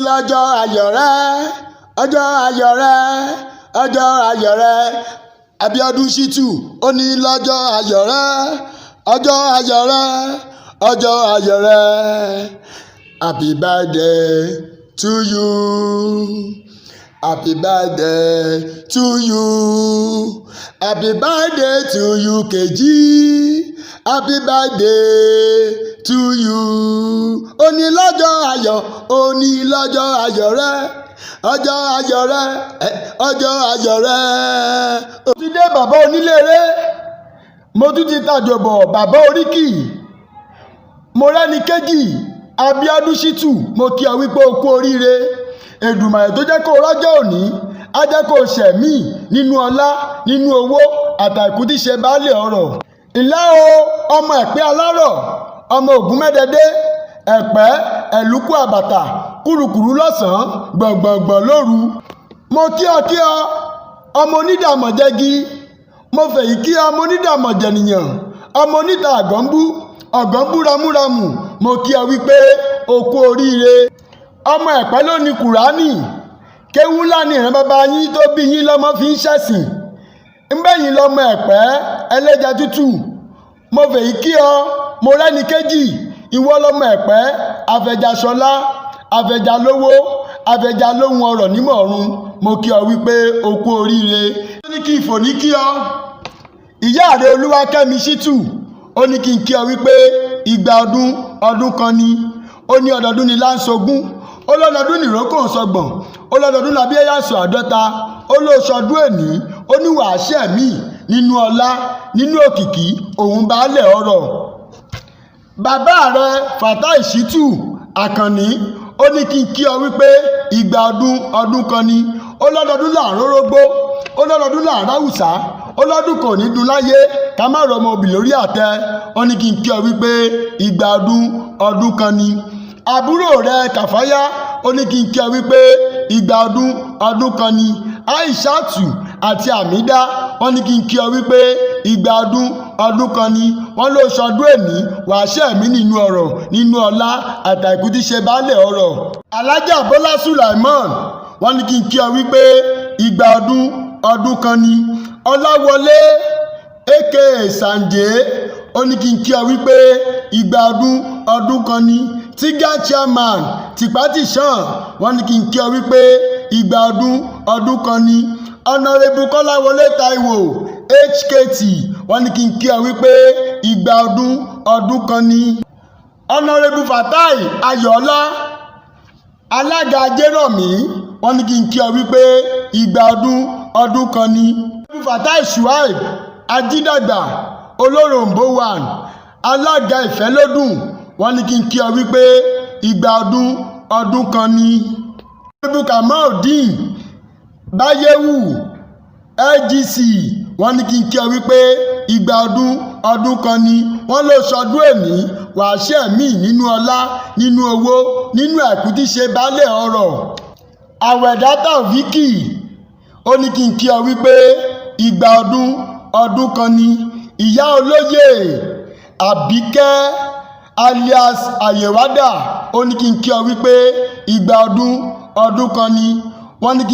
lọ́jọ́ ayọ̀ rẹ ọjọ́ ayọ̀ rẹ ọjọ́ ayọ̀ rẹ Abíọ́dún Shittu ó ní lọ́jọ́ ayọ̀ rẹ ọjọ́ ayọ̀ rẹ ọjọ́ ayọ̀ rẹ happy birthday to you happy birthday to you happy birthday to you Kejì happy birthday to you ó ní lọ́jọ́ ayọ̀ ó ní lọ́jọ́ ayọ̀ rẹ ọjọ́ ayọ̀ rẹ ọjọ́ ayọ̀ rẹ. ó ti dé bàbá oníléré mo tún ti tàjọ̀bọ̀ bàbá oríkì mo rẹ́ni kejì Abíọ́dún Shittu mo kí ọ wípé o kú oríire Èdùmàrè tó jẹ́ kó rọ́jọ́ òní á jẹ́ kó ṣẹ̀mí nínú ọlá nínú owó àtàkùn tí ṣe baálé ọ̀rọ̀. ǹlẹ́ o ọmọ ẹ̀pẹ́ alárọ̀ ọmọ ògún mẹ́dẹ́dẹ́ ẹ̀pẹ́ ẹ̀lúkú àbàtà kúrukùru lọ́sàn-án gbọ̀ngbọ̀ngbọ̀n lóru. mo kí ọ ọmọ onídàmọ̀jẹ́gi mo fèyí kí ọmọ onídàmọ̀jẹ̀nìyàn ọmọ oníta ọ̀gánbú ramúramù mo kí ọ wípé o kú oríire. ọmọ ẹ̀pẹ́ ló ní kùránì kéwú ńlá ni ìran bàbá yín tó bí yín lọ́mọ fi ń ṣẹ̀sìn ńbẹ̀yìn lọ́mọ ẹ̀pẹ́ ẹlẹ́ja tútù mo fèyí kí ọ mo rẹ́ni kejì ìwọ lọ́mọ ẹ̀pẹ́ afẹjàṣọlá afẹjàlówó afẹjàlóhun ọrọ̀ nímọ̀ ọ̀run mo kí ọ wípé o kú oríire. ó ní kí ìfò ní kí ọ ìyá rẹ Olúwakẹ́mi Shittu ó ní kí n kí ọ wípé ìgbà ọdún kan ni ó ní ọdọọdún ni láǹṣogún ó lọ́dọọdún nìrókò sọgbọ̀n ó lọ́dọọdún làbí ẹ̀yàsọ̀ àádọ́ta ó lóṣọdún èní ó ní wàá ṣẹ̀mí nínú ọlá nínú òkìkí òun baálé ọ̀rọ̀. bàbá rẹ Fatai Shittu Àkànní ó ní kí n kí ọ wípé ìgbà ọdún kan ni ó lọ́dọọdún láàárọ̀ rógbó ó lọ́dọọdún láàárọ̀ àwùsá ó lọ́dún kò ní dun láyé ká má rọ ọmọ òbí lórí àtẹ ó ní kí n kí ọ wípé ìgbà ọdún kan ni. àbúrò rẹ Kàfáyá ó ní kí n kí ọ wípé ìgbà ọdún kan ni. Aishatu àti Amida wọ́n ní kí n kí ọ wípé ìgbà ọdún kan ni wọ́n ló ṣọdún èní wàá ṣẹ̀mí nínú ọrọ̀ nínú ọlá àtàkù tí ṣe baálé ọrọ̀. Alájà Bọ́lá Sulaimon wọ́n ní kí n kí ọ wípé ìgbà ọdún kan ni. Ọláwọlé aka Sanje ó ní kí n kí ọ wípé ìgbà ọdún kan ni. Tiga chairman Tìpátìṣàn wọ́n ní kí n kí ọ wípé ìgbà ọdún kan ni. Honorable Kọ́láwọlé Táíwò HKT wọ́n ní kí n kí ọ wípé ìgbà ọdún kan ni. Honorable Fatai Ayọ̀ọ́lá alága Ajérọ̀mí wọ́n ní kí n kí ọ wípé ìgbà ọdún kan ni. Honorable Fatai Shuaib Ajídàgbà Olóròǹbó 1 alága Ìfẹ́lódùn wọ́n ní kí n kí ọ wípé ìgbà ọdún kan ni. Honorable Kamaldeen Báyéwù LGC wọ́n ní kí n kí ọ wípé ìgbà ọdún kan ni. wọ́n ló ṣọdún èní wàá ṣẹ̀mí nínú ọlá nínú owó nínú àìkú tí ṣe baálé ọrọ̀. Àwẹ̀dá Taofiki ó ní kí n kí ọ wípé ìgbà ọdún kan ni. Ìyá olóyè Àbíkẹ́ alias Àyèwádà ó ní kí n kí ọ wípé ìgbà ọdún kan ni. wọ́n ní kí